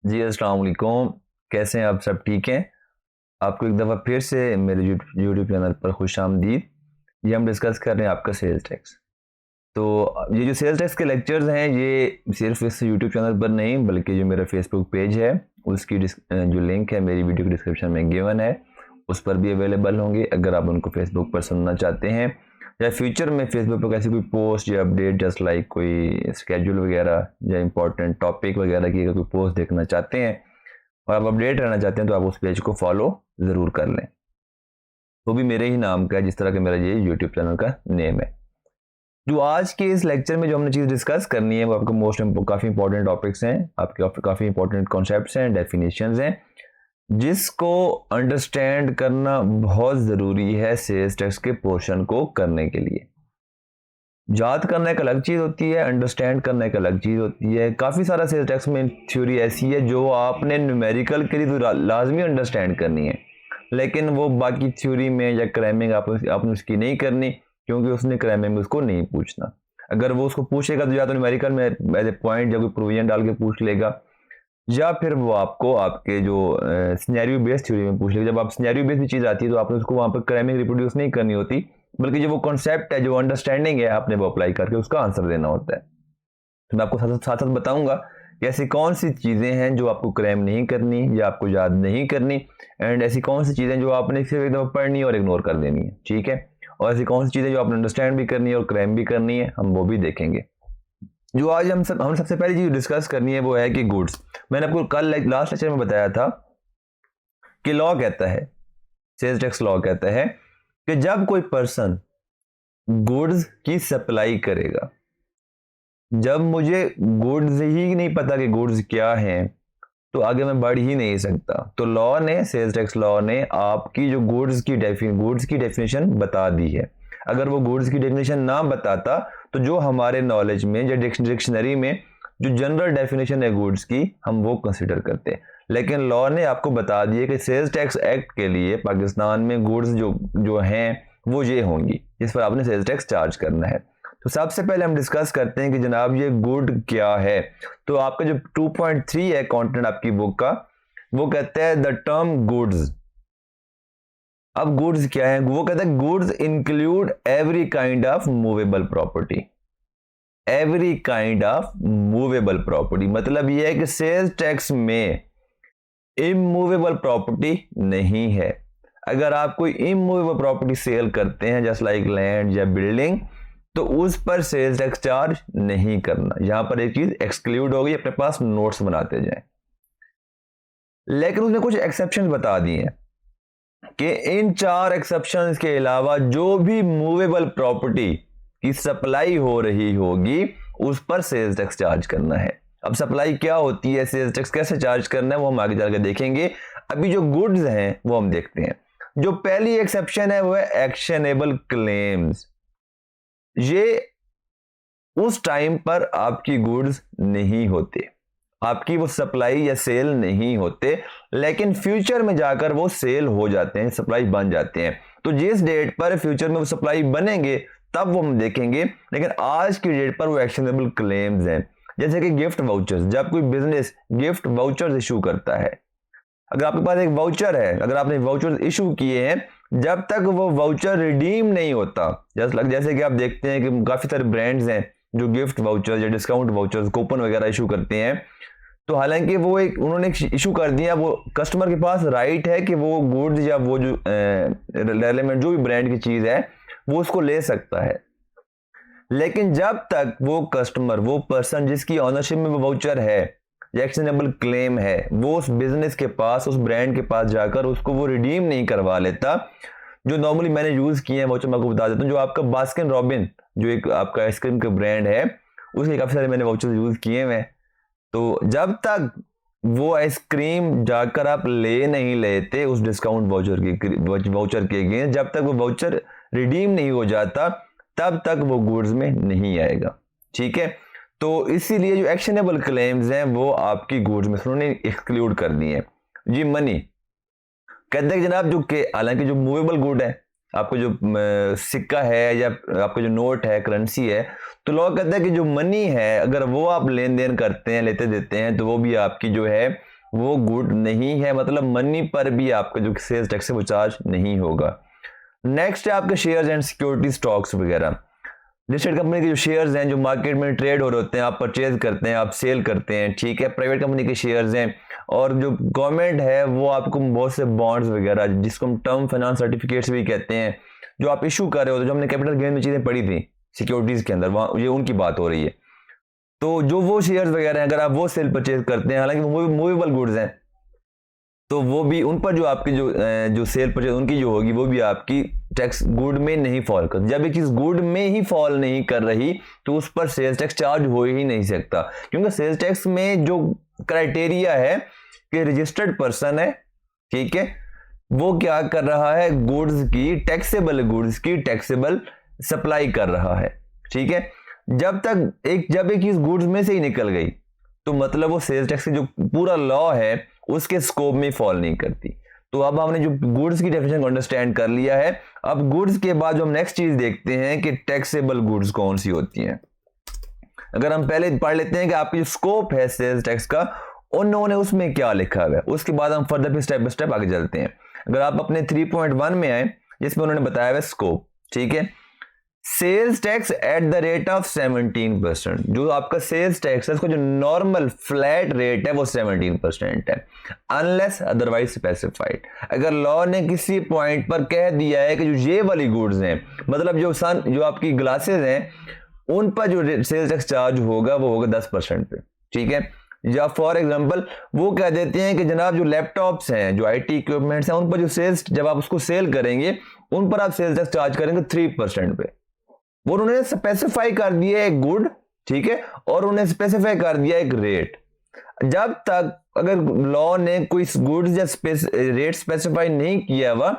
जी अस्सलाम वालेकुम। कैसे हैं आप? सब ठीक हैं? आपको एक दफ़ा फिर से मेरे यूट्यूब चैनल पर खुशामदीद। ये हम डिस्कस कर रहे हैं आपका सेल्स टैक्स। तो ये जो सेल्स टैक्स के लेक्चर्स हैं ये सिर्फ इस यूट्यूब चैनल पर नहीं बल्कि जो मेरा फेसबुक पेज है उसकी जो लिंक है मेरी वीडियो के डिस्क्रिप्शन में गिवन है, उस पर भी अवेलेबल होंगे अगर आप उनको फेसबुक पर सुनना चाहते हैं या फ्यूचर में फेसबुक पर कैसी कोई पोस्ट या अपडेट जस्ट लाइक कोई स्केड्यूल वगैरह या इंपॉर्टेंट टॉपिक वगैरह की अगर कोई पोस्ट देखना चाहते हैं और आप अपडेट रहना चाहते हैं तो आप उस पेज को फॉलो ज़रूर कर लें। वो भी मेरे ही नाम का है जिस तरह का मेरा ये यूट्यूब चैनल का नेम है। जो आज के इस लेक्चर में जो हमने चीज़ डिस्कस करनी है वो आपको काफ़ी इंपॉर्टेंट टॉपिक्स हैं, आपके काफ़ी इंपॉर्टेंट कॉन्सेप्ट्स हैं, डेफिनेशंस हैं, जिसको अंडरस्टैंड करना बहुत ज़रूरी है सेल्स टैक्स के पोर्शन को करने के लिए। याद करना एक अलग चीज़ होती है, अंडरस्टैंड करना एक अलग चीज़ होती है। काफ़ी सारा सेल्स टैक्स में थ्योरी ऐसी है जो आपने न्यूमेरिकल के लिए तो लाजमी अंडरस्टैंड करनी है, लेकिन वो बाकी थ्योरी में या क्रैमिंग आपने उसकी नहीं करनी, क्योंकि उसने क्रैमिंग में उसको नहीं पूछना। अगर वो उसको पूछेगा तो या तो न्यूमेरिकल में एज ए पॉइंट या कोई प्रोविजन डाल के पूछ लेगा, या फिर वो आपको आपके जो सिनेरियो बेस्ड थ्योरी में पूछ लेगा। जब आप सिनेरियो बेस्ड चीज़ आती है तो आपने उसको वहाँ पर क्रैमिंग रिप्रोड्यूस नहीं करनी होती, बल्कि जो वो कॉन्सेप्ट है, जो अंडरस्टैंडिंग है, आपने वो अप्लाई करके उसका आंसर देना होता है। तो मैं आपको साथ साथ बताऊंगा कि ऐसी कौन सी चीज़ें हैं जो आपको क्रैम नहीं करनी या आपको याद नहीं करनी, एंड ऐसी कौन सी चीज़ें जो आपने सिर्फ एक दफ़ा पढ़नी और इग्नोर कर देनी है, ठीक है। और ऐसी कौन सी चीज़ें जो आपने अंडरस्टैंड भी करनी है और क्रैम भी करनी है, हम वो भी देखेंगे। जो आज हम सबसे पहली चीज़ डिस्कस करनी है वो है कि गुड्स। मैंने आपको कल लास्ट लेक्चर में बताया था कि लॉ कहता है, सेल्स टैक्स लॉ कहता है कि जब कोई पर्सन गुड्स की सप्लाई करेगा, जब मुझे गुड्स ही नहीं पता कि गुड्स क्या हैं तो आगे मैं बढ़ ही नहीं सकता। तो लॉ ने, सेल्स टैक्स लॉ ने आपकी जो गुड्स की डेफिनेशन बता दी है। अगर वो गुड्स की डेफिनेशन ना बताता तो जो हमारे नॉलेज में या डिक्शनरी में जो जनरल डेफिनेशन है गुड्स की, हम वो कंसिडर करते हैं, लेकिन लॉ ने आपको बता दिया कि सेल्स टैक्स एक्ट के लिए पाकिस्तान में गुड्स जो जो हैं वो ये होंगी जिस पर आपने सेल्स टैक्स चार्ज करना है। तो सबसे पहले हम डिस्कस करते हैं कि जनाब ये गुड क्या है। तो आपका जो 2.3 है कंटेंट आपकी बुक का, वो कहता है द टर्म गुड्स। अब गुड्स क्या है? वो कहता है goods include every kind of movable property. Every kind of movable property मतलब यह है कि सेल्स टैक्स में इमूवेबल प्रॉपर्टी नहीं है। अगर आप कोई इमूवेबल प्रॉपर्टी सेल करते हैं जस्ट लाइक लैंड या बिल्डिंग, तो उस पर सेल्स टैक्स चार्ज नहीं करना। यहां पर एक चीज एक्सक्लूड होगी, अपने पास नोट्स बनाते जाएं। लेकिन उसने कुछ एक्सेप्शन बता दिए हैं कि इन 4 एक्सेप्शंस के अलावा जो भी मूवेबल प्रॉपर्टी की सप्लाई हो रही होगी उस पर सेल्स टैक्स चार्ज करना है। अब सप्लाई क्या होती है, सेल्स टैक्स कैसे चार्ज करना है, वो हम आगे चलकर देखेंगे। अभी जो गुड्स हैं वो हम देखते हैं। जो पहली एक्सेप्शन है वो है एक्शनेबल क्लेम्स। ये उस टाइम पर आपकी गुड्स नहीं होते, आपकी वो सप्लाई या सेल नहीं होते, लेकिन फ्यूचर में जाकर वो सेल हो जाते हैं, सप्लाई बन जाते हैं। तो जिस डेट पर फ्यूचर में वो सप्लाई बनेंगे तब वो हम देखेंगे, लेकिन आज की डेट पर वो एक्शनेबल क्लेम्स हैं। जैसे कि गिफ्ट वाउचर्स, जब कोई बिजनेस गिफ्ट वाउचर्स इशू करता है, अगर आपके पास एक वाउचर है, अगर आपने वाउचर इशू किए हैं, जब तक वो वाउचर रिडीम नहीं होता, जैसे कि आप देखते हैं कि काफी सारे ब्रांड्स हैं जो गिफ्ट वाउचर्स या डिस्काउंट वाउचर्स, कूपन वगैरह इशू करते हैं, तो हालांकि वो उन्होंने इशू कर दिया, वो कस्टमर के पास राइट है कि वो गुड्स या वो जो रेलेवेंट जो भी ब्रांड की चीज है वो उसको ले सकता है। लेकिन जब तक वो कस्टमर, वो पर्सन जिसकी ऑनरशिप में वो वाउचर है, एक्शनेबल क्लेम है, वो उस बिजनेस के पास, उस ब्रांड के पास जाकर उसको वो रिडीम नहीं करवा लेता, जो नॉर्मली मैंने यूज किए हैं वाउचर मैं आपको बता देता हूँ। जो आपका बास्किन रॉबिन जो एक आपका आइसक्रीम का ब्रांड है, उसके काफी सारे मैंने वाउचर यूज किए हैं। तो जब तक वो आइसक्रीम जाकर आप ले नहीं लेते उस डिस्काउंट वाउचर के अगेंस्ट, जब तक वो वाउचर रिडीम नहीं हो जाता तब तक वो गुड्स में नहीं आएगा, ठीक है। तो इसीलिए जो एक्शनेबल क्लेम्स हैं वो आपकी गुड्स में उन्होंने एक्सक्लूड कर दी है। जी मनी कहते हैं जनाब, जो के हालांकि जो मूवेबल गुड है, आपको जो सिक्का है या आपका जो नोट है, करेंसी है, तो लोग कहते हैं कि जो मनी है अगर वो आप लेन देन करते हैं, लेते देते हैं, तो वो भी आपकी जो है वो गुड नहीं है, मतलब मनी पर भी आपका जो सेल्स टैक्स है वो चार्ज नहीं होगा। नेक्स्ट है आपके शेयर्स एंड सिक्योरिटी स्टॉक्स वगैरह। लिस्टेड कंपनी के जो शेयर्स हैं जो मार्केट में ट्रेड हो रहे होते हैं, आप परचेज करते हैं, आप सेल करते हैं, ठीक है। प्राइवेट कंपनी के शेयर्स हैं, और जो गवर्नमेंट है वो आपको बहुत से बॉन्ड्स वगैरह जिसको हम टर्म फाइनेंस सर्टिफिकेट्स भी कहते हैं जो आप इशू कर रहे हो, जो हमने कैपिटल गेन में चीजें पढ़ी थी सिक्योरिटीज के अंदर, वहाँ ये उनकी बात हो रही है। तो जो वो शेयर्स वगैरह हैं अगर आप वो सेल परचेज करते हैं, हालांकि वो मूवेबल गुड्स हैं, तो वो भी उन पर जो आपकी जो सेल परचेज उनकी जो होगी वो भी आपकी टैक्स गुड में नहीं फॉल कर। जब एक चीज गुड में ही फॉल नहीं कर रही तो उस पर सेल्स टैक्स चार्ज हो ही नहीं सकता, क्योंकि सेल्स टैक्स में जो क्राइटेरिया है कि रजिस्टर्ड पर्सन है, ठीक है, वो क्या कर रहा है, गुड्स की टैक्सेबल सप्लाई कर रहा है, ठीक है। जब एक चीज गुड्स में से ही निकल गई तो मतलब वो सेल्स टैक्स जो पूरा लॉ है उसके स्कोप में फॉल नहीं करती। तो अब हमने जो गुड्स की डेफिनेशन को अंडरस्टैंड कर लिया है, अब गुड्स के बाद जो हम नेक्स्ट चीज देखते हैं कि टैक्सेबल गुड्स कौन सी होती हैं। अगर हम पहले पढ़ लेते हैं कि आपकी जो स्कोप है सेल्स टैक्स का, उन्होंने उसमें क्या लिखा हुआ है, उसके बाद हम फर्दर स्टेप बाय स्टेप आगे चलते हैं। अगर आप अपने 3.1 में आए जिसमें उन्होंने बताया हुआ स्कोप, ठीक है, sales tax at the rate of 17%। जो आपका सेल्स टैक्स है उसका जो नॉर्मल फ्लैट रेट है वो 17% है, अनलेस अदरवाइज स्पेसिफाइड। अगर लॉ ने किसी पॉइंट पर कह दिया है कि जो ये वाली गुड्स हैं, मतलब जो आपकी ग्लासेस हैं, उन पर जो सेल्स टैक्स चार्ज होगा वो होगा 10% पे, ठीक है। या फॉर एग्जांपल वो कह देते हैं कि जनाब जो लैपटॉप्स हैं, जो आईटी इक्विपमेंट्स हैं, उन पर जो सेल्स, जब आप उसको सेल करेंगे उन पर आप सेल्स टैक्स चार्ज करेंगे 3% पे। वो उन्होंने स्पेसिफाई कर दिया एक गुड, ठीक है, और उन्हें स्पेसिफाई कर दिया एक रेट। जब तक अगर लॉ ने कोई गुड्स या रेट स्पेसिफाई नहीं किया हुआ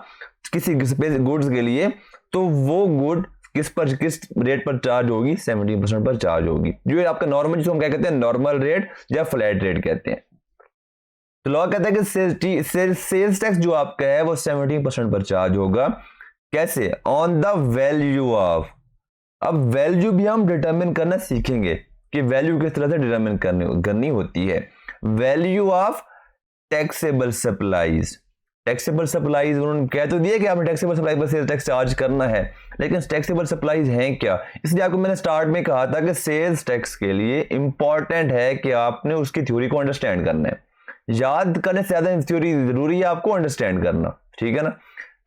किसी गुड्स के लिए, तो वो गुड किस रेट पर चार्ज होगी, 17% पर चार्ज होगी, जो आपका नॉर्मल, जिसको हम क्या कहते हैं, नॉर्मल रेट या फ्लैट रेट कहते हैं। तो लॉ कहता है कि सेल्स टैक्स जो आपका है वो 17% पर चार्ज होगा। कैसे? On the value of. अब वैल्यू भी हम डिटरमिन करना सीखेंगे कि वैल्यू किस तरह से डिटरमिन करनी होती है। Value of taxable supplies. Taxable supplies उन्होंने कह तो दिया कि आपने टैक्सेबल सप्लाई पर सेल्स टैक्स चार्ज करना है, लेकिन टैक्सेबल सप्लाईज हैं क्या? इसलिए आपको मैंने स्टार्ट में कहा था कि सेल्स टैक्स के लिए इंपॉर्टेंट है कि आपने उसकी थ्योरी को अंडरस्टैंड करना है। याद करने से ज्यादा थ्योरी जरूरी है आपको अंडरस्टैंड करना, ठीक है ना।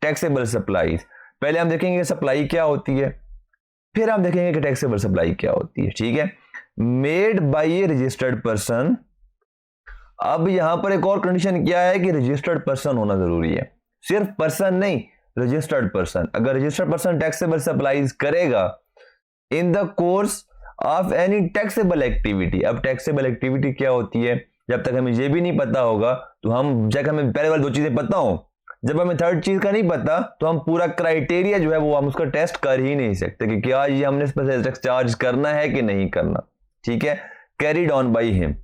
टैक्सेबल सप्लाईज, पहले हम देखेंगे सप्लाई क्या होती है, फिर हम देखेंगे कि टैक्सेबल सप्लाई क्या होती है, ठीक है। Made by A registered person. अब यहां पर एक और कंडीशन क्या है कि रजिस्टर्ड पर्सन होना जरूरी है, सिर्फ पर्सन नहीं, रजिस्टर्ड पर्सन। अगर रजिस्टर्ड पर्सन टैक्सेबल सप्लाईज करेगा in the course of any taxable activity. अब टैक्सेबल एक्टिविटी क्या होती है, जब तक हमें ये भी नहीं पता होगा तो हम, जब हमें पहले वाली दो चीजें पता हो, जब हमें थर्ड चीज का नहीं पता तो हम पूरा क्राइटेरिया जो है वो हम उसका टेस्ट कर ही नहीं सकते कि क्या ये हमने सेल्स टैक्स चार्ज करना है कि नहीं करना, ठीक है। Carried on by him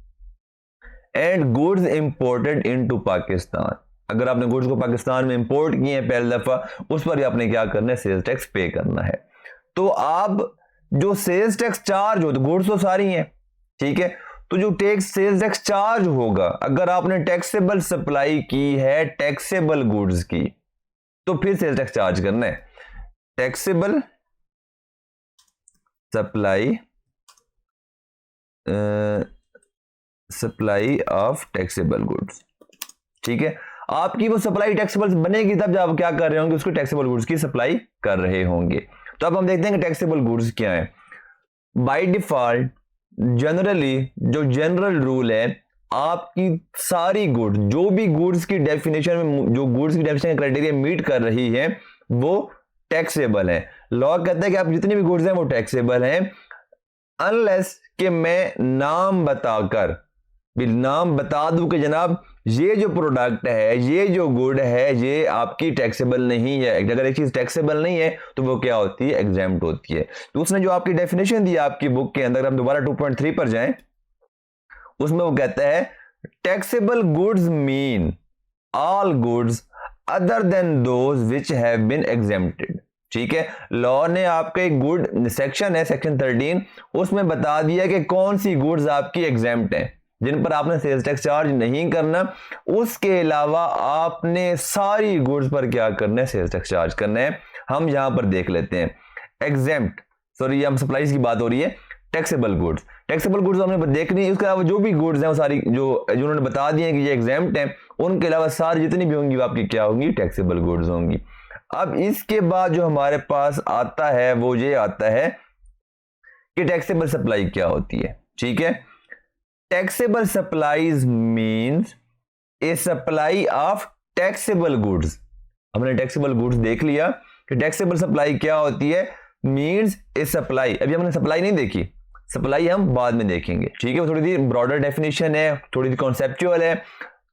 and goods imported into Pakistan. अगर आपने गुड्स को पाकिस्तान में इंपोर्ट किए हैं पहली दफा, उस पर आपने क्या करना है, सेल्स टैक्स पे करना है। तो आप जो सेल्स टैक्स चार्ज हो, तो गुड्स तो सारी हैं, ठीक है, तो जो सेल्स टैक्स चार्ज होगा अगर आपने टैक्सेबल सप्लाई की है टैक्सेबल गुड्स की, तो फिर सेल्स टैक्स चार्ज करना है। Taxable supply of taxable goods, ठीक है। आपकी वो सप्लाई टैक्सेबल बनेगी तब जब आप क्या कर रहे होंगे, उसको टैक्सेबल गुड्स की सप्लाई कर रहे होंगे। तो अब हम देखते हैं कि टैक्सेबल गुड्स क्या है। बाय डिफॉल्ट जनरली जो जनरल रूल है, आपकी सारी गुड्स, जो भी गुड्स की डेफिनेशन में, जो गुड्स की डेफिनेशन क्राइटेरिया मीट कर रही है वो टैक्सेबल है। लॉ कहता है कि आप जितनी भी गुड्स हैं वो टैक्सेबल हैं, अनलेस कि मैं नाम बताकर भी नाम बता दूं कि जनाब ये जो प्रोडक्ट है, ये जो गुड है, ये आपकी टैक्सेबल नहीं है। अगर एक चीज टैक्सेबल नहीं है तो वो क्या होती है, एग्जेम्प्ट होती है। तो उसने जो आपकी डेफिनेशन दी आपकी बुक के अंदर, हम दोबारा 2.3 पर जाएं, उसमें वो कहता है taxable goods mean all goods other than those which have been exempted, ठीक है। लॉ ने आपका एक गुड सेक्शन है, सेक्शन 13, उसमें बता दिया कि कौन सी गुड्स आपकी एग्जेम्प्ट है, जिन पर आपने सेल्स टैक्स चार्ज नहीं करना, उसके अलावा आपने सारी गुड्स पर क्या करना है, सेल्स टैक्स चार्ज करना है। हम यहां पर देख लेते हैं एग्जेम्प्ट, सॉरी हम सप्लाईज की बात हो रही है, टैक्सेबल गुड्स। टैक्सेबल गुड्स हमने देखनी है, उसके अलावा जो भी गुड्स हैं वो सारी जो उन्होंने बता दिए कि ये एग्जेम्प्ट हैं, उनके अलावा सारी जितनी भी होंगी वो आपकी क्या होंगी, टैक्सेबल गुड्स होंगी। अब इसके बाद जो हमारे पास आता है वो ये आता है कि टैक्सेबल सप्लाई क्या होती है। ठीक है, taxable supplies means A supply of taxable goods. हमने टैक्सेबल गुड्स देख लिया कि टैक्सेबल सप्लाई क्या होती है, मींस ए सप्लाई। अभी हमने सप्लाई नहीं देखी, सप्लाई हम बाद में देखेंगे। ठीक है, वो थोड़ी सी ब्रॉडर डेफिनेशन है, थोड़ी सी कॉन्सेप्चुअल है,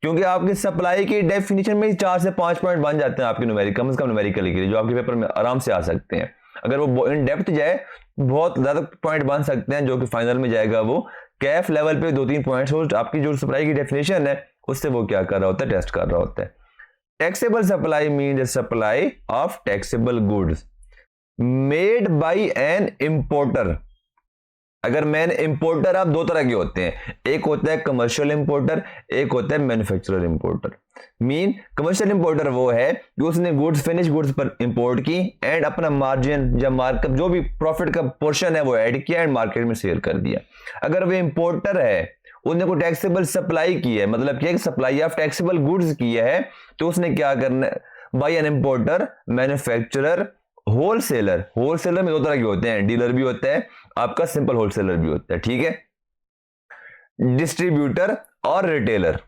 क्योंकि आपकी सप्लाई की डेफिनेशन में 4 से 5 पॉइंट बन जाते हैं आपके न्यूमेरिकल, कम से कम न्यूमेरिकल के लिए, जो आपके पेपर में आराम से आ सकते हैं। अगर वो इन डेप्थ जाए बहुत ज्यादा पॉइंट बन सकते हैं, जो कि फाइनल में जाएगा वो कैफ लेवल पे 2-3 पॉइंट्स हो, आपकी जो सप्लाई की डेफिनेशन है उससे वो क्या कर रहा होता है, टेस्ट कर रहा होता है। Taxable supply means supply of taxable goods made by an importer. अगर मैन इंपोर्टर आप दो तरह के होते हैं, एक होता है कमर्शियल इंपोर्टर, एक होता है manufacturer importer. Mean commercial importer वो है जो उसने गुड्स फिनिश गुड्स पर इंपोर्ट की एंड अपना मार्जिन या मार्कअप जो भी प्रॉफिट का पोर्शन है वो ऐड किया एंड मार्केट में सेल कर दिया। अगर वो इंपोर्टर है, उसने कोई टैक्सेबल सप्लाई की है, मतलब क्या सप्लाई ऑफ टैक्सेबल गुड्स किया है, तो उसने क्या करना है, by an importer, manufacturer, wholesaler. Wholesaler में दो तरह के होते हैं, डीलर भी होता है, आपका सिंपल होलसेलर भी होता है। ठीक है, डिस्ट्रीब्यूटर और रिटेलर।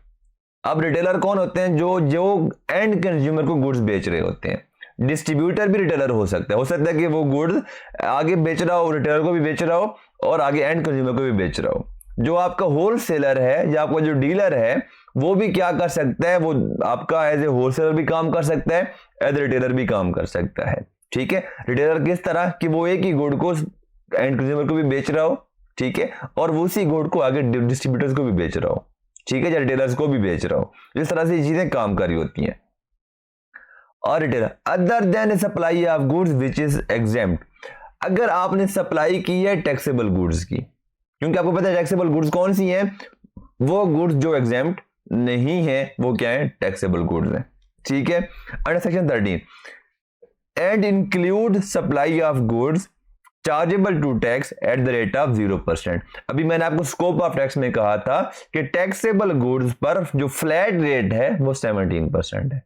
अब रिटेलर कौन होते हैं, जो जो एंड कंज्यूमर को गुड्स बेच रहे होते हैं। डिस्ट्रीब्यूटर भी रिटेलर हो सकता है कि वो गुड्स आगे बेच रहा हो, रिटेलर को भी बेच रहा हो और आगे एंड कंज्यूमर को भी बेच रहा हो। जो आपका होलसेलर है या आपका जो डीलर है वो भी क्या कर सकता है, वो आपका एज ए होलसेलर भी काम कर सकता है, एज ए रिटेलर भी काम कर सकता है। ठीक है, रिटेलर किस तरह कि वो एक ही गुड को एंड कंज्यूमर को भी बेच रहा हो, ठीक है, और वो उसी गुड को आगे डिस्ट्रीब्यूटर्स को भी बेच रहा हो, ठीक है, या रिटेलर्स को भी बेच रहा हो। इस तरह से ये चीजें काम कर रही होती हैं। और retailer other than supply of goods which is exempt. अगर आपने सप्लाई की है टैक्सेबल गुड्स की, क्योंकि आपको पता है टैक्सेबल गुड्स कौन सी हैं, वो गुड्स जो एग्जेम्प्ट नहीं है वो क्या है, टैक्सेबल गुड्स है। ठीक है, under section 13 and include supply of goods chargeable to tax at the rate of 0%। अभी मैंने आपको स्कोप ऑफ टैक्स में कहा था कि टैक्सेबल गुड्स पर जो फ्लैट रेट है वो 17% है।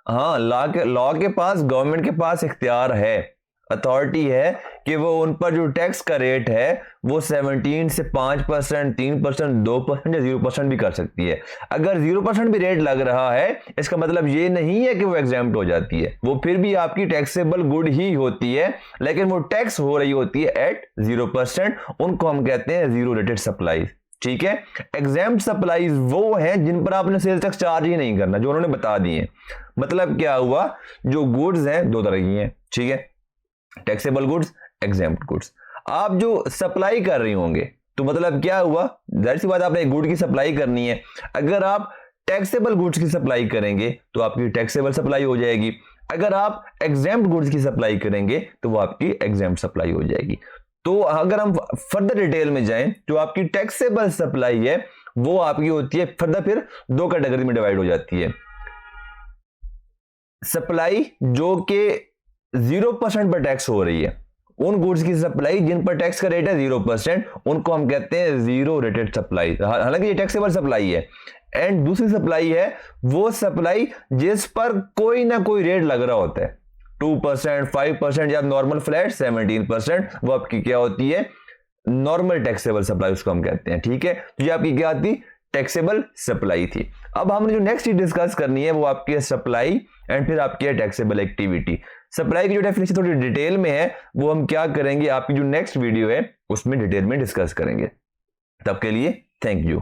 हाँ, लॉ के पास, गवर्नमेंट के पास इख्तियार है, अथॉरिटी है कि वो उन पर जो टैक्स का रेट है वो 17 से 5%, 3%, 2% या 0% भी कर सकती है। अगर 0% भी रेट लग रहा है, इसका मतलब ये नहीं है कि वो एग्जेम्प्ट हो जाती है, वो फिर भी आपकी टैक्सेबल गुड ही होती है, लेकिन वो टैक्स हो रही होती है एट 0%। उनको हम कहते हैं जीरो रेटेड सप्लाईज। ठीक है, एग्जेम्प्ट सप्लाईज वो हैं जिन पर आपने सेल्स टैक्स चार्ज ही नहीं करना, जो उन्होंने बता दिए। मतलब क्या हुआ, जो गुड्स हैं दो तरह की हैं, ठीक है, टैक्सेबल गुड्स, एग्जेम्प्ट गुड्स। आप जो सप्लाई कर रही होंगे तो मतलब क्या हुआ, जाहिर सी बात आपने एक गुड की सप्लाई करनी है। अगर आप टैक्सेबल गुड्स की सप्लाई करेंगे तो आपकी टैक्सेबल सप्लाई हो जाएगी, अगर आप एग्जेम्प्ट गुड्स की सप्लाई करेंगे तो वो आपकी एग्जेम्प्ट सप्लाई हो जाएगी। तो अगर हम फर्दर डिटेल में जाएं, जो आपकी टैक्सेबल सप्लाई है वो आपकी होती है फर्दर फिर दो कैटेगरी में डिवाइड हो जाती है। सप्लाई जो कि 0% पर टैक्स हो रही है, उन गुड्स की सप्लाई जिन पर टैक्स का रेट है 0%, उनको हम कहते हैं जीरो रेटेड सप्लाई, हालांकि ये टैक्सेबल सप्लाई है। एंड दूसरी सप्लाई है वो सप्लाई जिस पर कोई ना कोई रेट लग रहा होता है, 2%, 5% या नॉर्मल फ्लैट 17%, वो आपकी क्या होती है, नॉर्मल टैक्सेबल सप्लाई उसको हम कहते हैं। ठीक है, तो ये आपकी क्या आती, टैक्सेबल सप्लाई थी। अब हमने जो नेक्स्ट डिस्कस करनी है वो आपकी है सप्लाई एंड फिर आपकी है टैक्सेबल एक्टिविटी। सप्लाई की जो डेफिनेशन थोड़ी डिटेल में है वो हम क्या करेंगे, आपकी जो नेक्स्ट वीडियो है उसमें डिटेल में डिस्कस करेंगे। तब के लिए थैंक यू।